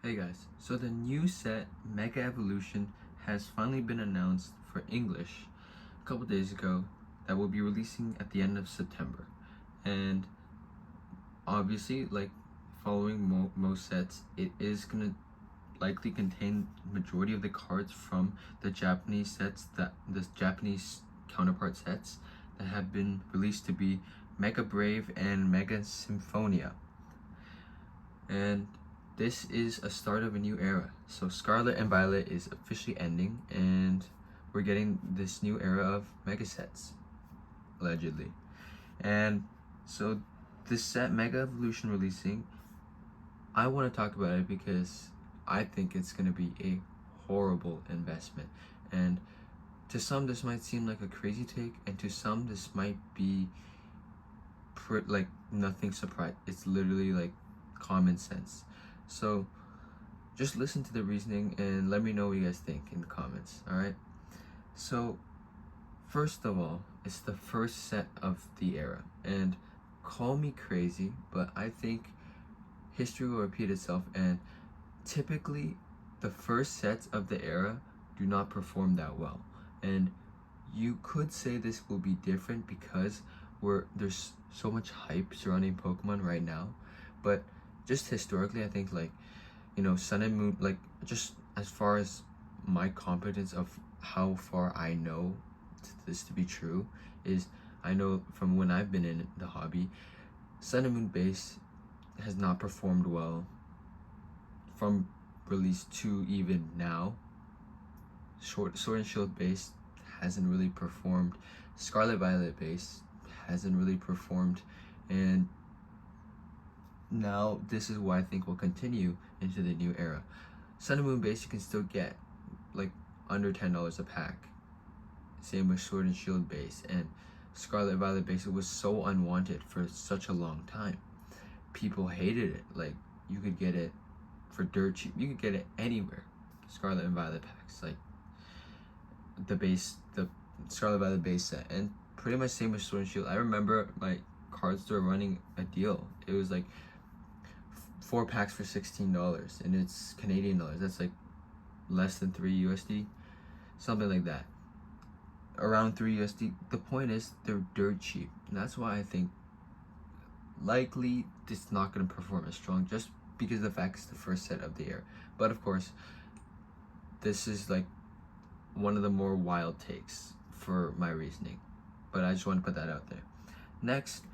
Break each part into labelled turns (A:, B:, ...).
A: Hey guys, so the new set Mega Evolution has finally been announced for English a couple days ago that will be releasing at the end of September. And obviously, like following most sets, it is gonna likely contain majority of the cards from the Japanese sets that the Japanese counterpart sets that have been released to be Mega Brave and Mega Symphonia. And this is a start of a new era. So Scarlet and Violet is officially ending, and we're getting this new era of mega sets, allegedly. And so this set Mega Evolution releasing, I want to talk about it because I think it's going to be a horrible investment. And to some this might seem like a crazy take, and to some this might be like nothing surprise. It's literally like common sense. So just listen to the reasoning and let me know what you guys think in the comments. All right, so first of all, it's the first set of the era, and call me crazy, but I think history will repeat itself, and typically the first sets of the era do not perform that well. And you could say this will be different because there's so much hype surrounding Pokemon right now, but just historically, I think like Sun and Moon, like just as far as my competence of how far I know this to be true is, I know from when I've been in the hobby, Sun and Moon base has not performed well from release to even now. Sword and Shield base hasn't really performed. Scarlet Violet base hasn't really performed, and now this is what I think will continue into the new era. Sun and Moon base you can still get like under $10 a pack. Same with Sword and Shield base, and Scarlet Violet base, it was so unwanted for such a long time. People hated it. Like you could get it for dirt cheap. You could get it anywhere. Scarlet and Violet packs, like the Scarlet Violet base set, and pretty much same with Sword and Shield. I remember my card store running a deal. It was like 4 packs for $16, and it's Canadian dollars. That's like less than 3 USD, something like that. Around 3 USD. The point is they're dirt cheap, and that's why I think likely it's not going to perform as strong, just because of the fact it's the first set of the year. But of course, this is like one of the more wild takes for my reasoning, but I just want to put that out there. Next,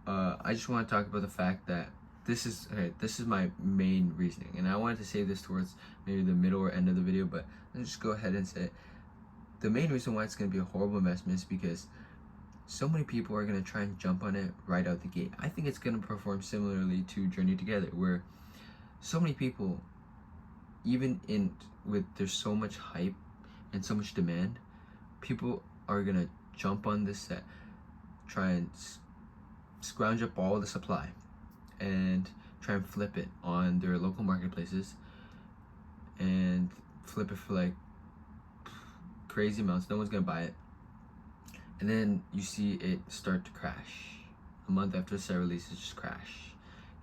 A: I just want to talk about the fact that this is my main reasoning, and I wanted to say this towards maybe the middle or end of the video, but let's just go ahead and say it. The main reason why it's going to be a horrible investment is because so many people are going to try and jump on it right out the gate. I think it's going to perform similarly to Journey Together, where so many people, even with there's so much hype and so much demand, people are going to jump on this set, try and scrounge up all the supply, and try and flip it on their local marketplaces, and flip it for like crazy amounts. No one's gonna buy it, and then you see it start to crash. A month after the set releases, just crash,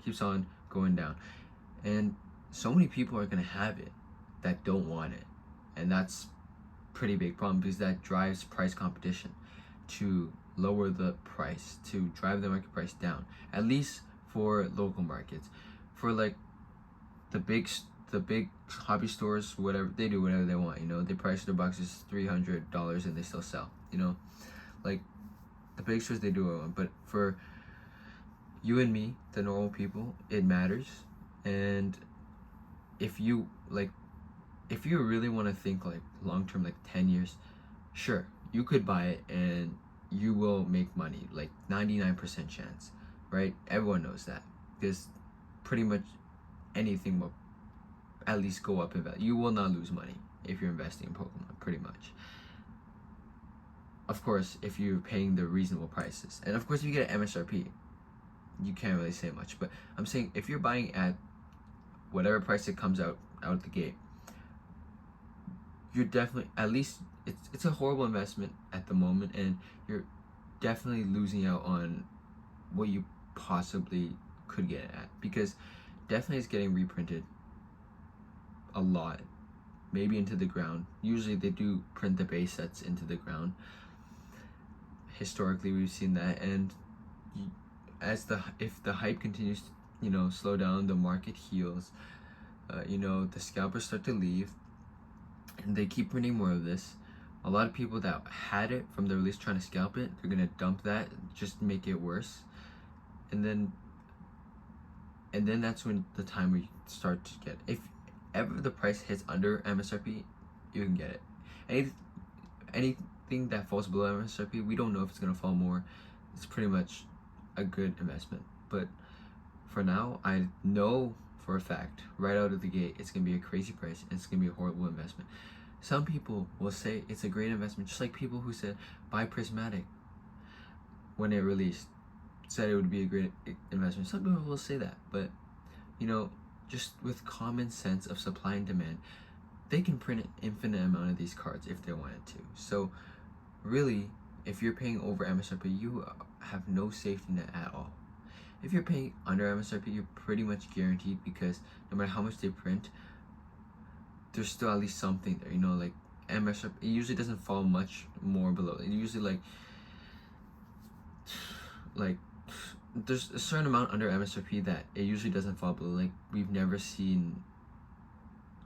A: keeps on going down, and so many people are gonna have it that don't want it, and that's pretty big problem because that drives price competition to lower the price, to drive the market price down, at least for local markets. For like the big hobby stores, whatever, they do whatever they want, they price their boxes $300 and they still sell, like the big stores, they do what they want. But for you and me, the normal people, it matters. And if you really want to think like long term, like 10 years, sure, you could buy it and you will make money, like 99% chance, right? Everyone knows that, because pretty much anything will at least go up in value. You will not lose money if you're investing in Pokemon, pretty much. Of course, if you're paying the reasonable prices, and of course if you get an MSRP, you can't really say much. But I'm saying if you're buying at whatever price it comes out the gate, you're definitely, at least it's a horrible investment at the moment, and you're definitely losing out on what you possibly could get at, because definitely it's getting reprinted a lot, maybe into the ground. Usually they do print the base sets into the ground. Historically, we've seen that, and if the hype continues to slow down, the market heals, the scalpers start to leave, and they keep printing more of this. A lot of people that had it from the release trying to scalp it, they're gonna dump that just to make it worse, and then that's when the time where you start to get, if ever the price hits under MSRP, you can get it. Anything that falls below MSRP, we don't know if it's gonna fall more. It's pretty much a good investment, but for now, I know for a fact right out of the gate it's gonna be a crazy price and it's gonna be a horrible investment. Some people will say it's a great investment, just like people who said buy Prismatic when it released, said it would be a great investment. Some people will say that, but just with common sense of supply and demand, they can print an infinite amount of these cards if they wanted to. So really, if you're paying over MSRP, you have no safety net at all. If you're paying under MSRP, you're pretty much guaranteed, because no matter how much they print, there's still at least something there. Like MSRP, it usually doesn't fall much more below. It usually like there's a certain amount under MSRP that it usually doesn't fall below. Like, we've never seen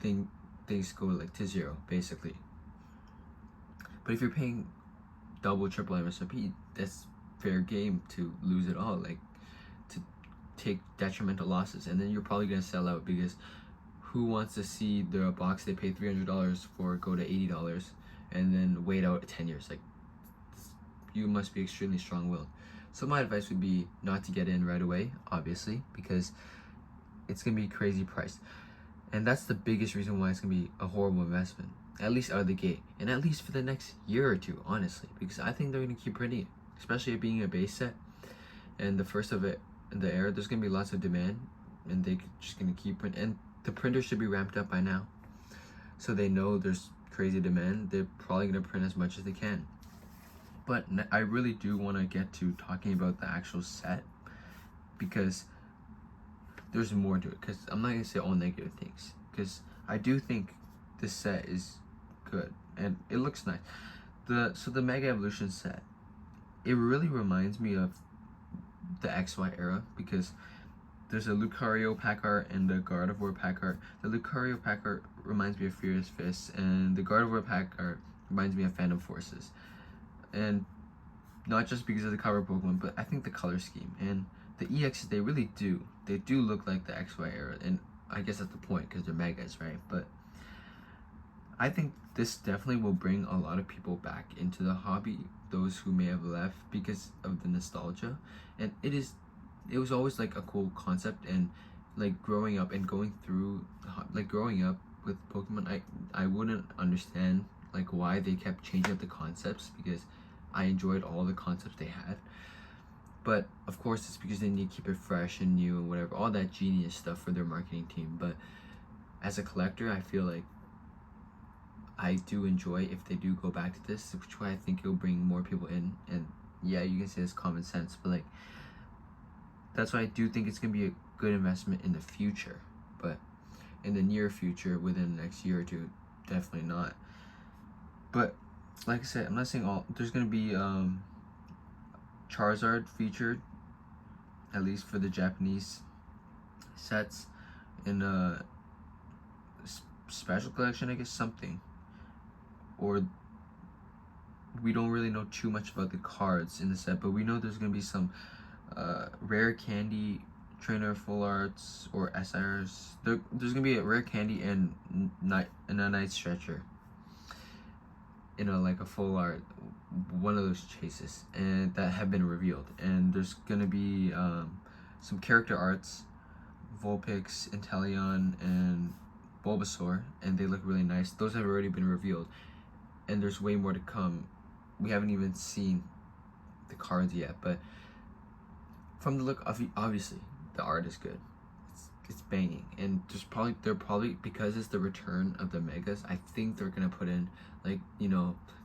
A: things go like to zero, basically. But if you're paying double, triple MSRP, that's fair game to lose it all, like to take detrimental losses, and then you're probably gonna sell out, because who wants to see the box they paid $300 for go to $80 and then wait out 10 years? Like, you must be extremely strong-willed. So my advice would be not to get in right away, obviously, because it's gonna be crazy priced, and that's the biggest reason why it's gonna be a horrible investment, at least out of the gate, and at least for the next year or two, honestly, because I think they're gonna keep printing it, especially it being a base set and the first of it in the era. There's gonna be lots of demand, and they're just gonna keep printing, and the printers should be ramped up by now, so they know there's crazy demand. They're probably gonna print as much as they can. But I really do want to get to talking about the actual set, because there's more to it. Because I'm not gonna say all negative things, because I do think this set is good and it looks nice. So the Mega Evolution set, it really reminds me of the XY era, because there's a Lucario pack art and the Gardevoir pack art. The Lucario pack art reminds me of Furious Fists, and the Gardevoir pack art reminds me of Phantom Forces. And not just because of the cover Pokemon, but I think the color scheme and the EXs, they really do. They do look like the XY era, and I guess that's the point, because they're Megas, right? But I think this definitely will bring a lot of people back into the hobby, those who may have left because of the nostalgia. And it was always like a cool concept, and like growing up and going through, like growing up with Pokemon, I wouldn't understand like why they kept changing up the concepts, because I enjoyed all the concepts they had. But of course it's because they need to keep it fresh and new and whatever, all that genius stuff for their marketing team. But as a collector, I feel like I do enjoy if they do go back to this, which way I think it'll bring more people in. And yeah, you can say it's common sense, but like, that's why I do think it's gonna be a good investment in the future. But in the near future, within the next year or two, definitely not. But like I said, I'm not saying all. There's gonna be Charizard featured, at least for the Japanese sets, in a special collection, I guess, something. Or we don't really know too much about the cards in the set, but we know there's gonna be some rare candy trainer full arts or SRs. There's gonna be a rare candy and a night stretcher in a full art, one of those chases, and that have been revealed. And there's gonna be some character arts, Vulpix, Inteleon, and Bulbasaur, and they look really nice. Those have already been revealed, and there's way more to come. We haven't even seen the cards yet, but from the look, obviously the art is good. It's banging, and they're probably because it's the return of the Megas, I think they're gonna put in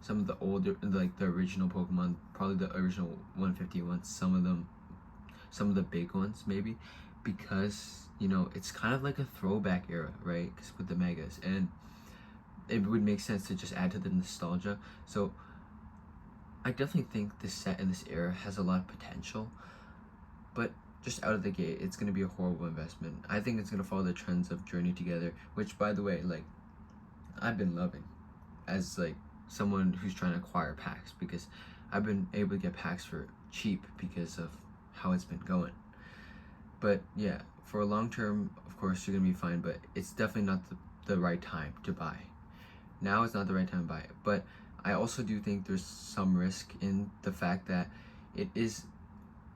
A: some of the older, like the original Pokemon, probably the original 150 ones, some of the big ones maybe, because you know it's kind of like a throwback era, right? Because with the megas, and it would make sense to just add to the nostalgia. So I definitely think this set in this era has a lot of potential, but just out of the gate, it's gonna be a horrible investment. I think it's gonna follow the trends of Journey Together, which, by the way, like I've been loving as like someone who's trying to acquire packs, because I've been able to get packs for cheap because of how it's been going. But yeah, for a long term, of course, you're gonna be fine, but it's definitely not the right time to buy. Now is not the right time to buy it. But I also do think there's some risk in the fact that it is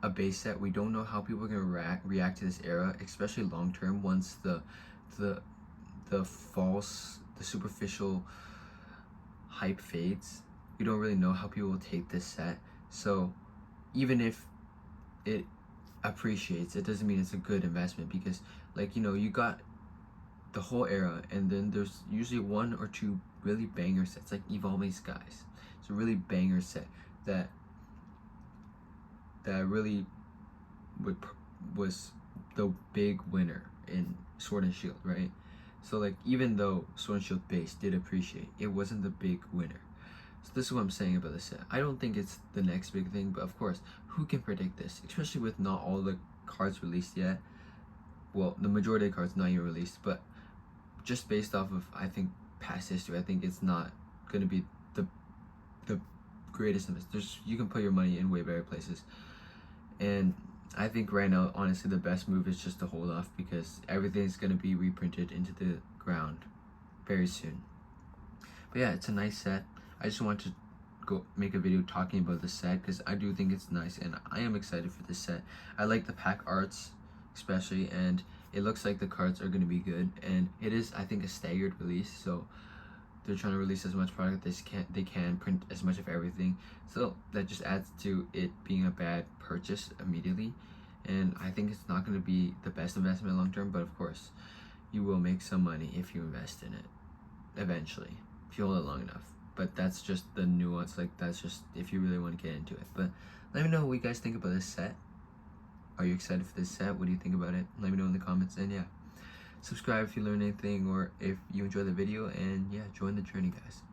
A: a base set. We don't know how people are gonna react to this era, especially long term. Once the the superficial hype fades, we don't really know how people will take this set. So even if it appreciates, it doesn't mean it's a good investment, because like, you know, you got the whole era, and then there's usually one or two really banger sets, like Evolving Skies. It's a really banger set that really was the big winner in Sword and Shield, right? So like, even though Sword and Shield base did appreciate, it wasn't the big winner. So this is what I'm saying about this set. I don't think it's the next big thing, but of course, who can predict this? Especially with not all the cards released yet. Well, the majority of the cards not even released, but just based off of, I think, past history, I think it's not gonna be the greatest investment. You can put your money in way better places, and I think right now, honestly, the best move is just to hold off, because everything's gonna be reprinted into the ground very soon. But yeah, it's a nice set. I just want to go make a video talking about the set, because I do think it's nice and I am excited for this set. I like the pack arts especially, and it looks like the cards are going to be good, and it is, I think, a staggered release, so they're trying to release as much product as they can, print as much of everything, so that just adds to it being a bad purchase immediately. And I think it's not going to be the best investment long term, but of course you will make some money if you invest in it eventually, if you hold it long enough. But that's just the nuance, like that's just if you really want to get into it. But let me know what you guys think about this set. Are you excited for this set? What do you think about it? Let me know in the comments, and yeah, subscribe if you learned anything or if you enjoyed the video, and yeah, join the journey, guys.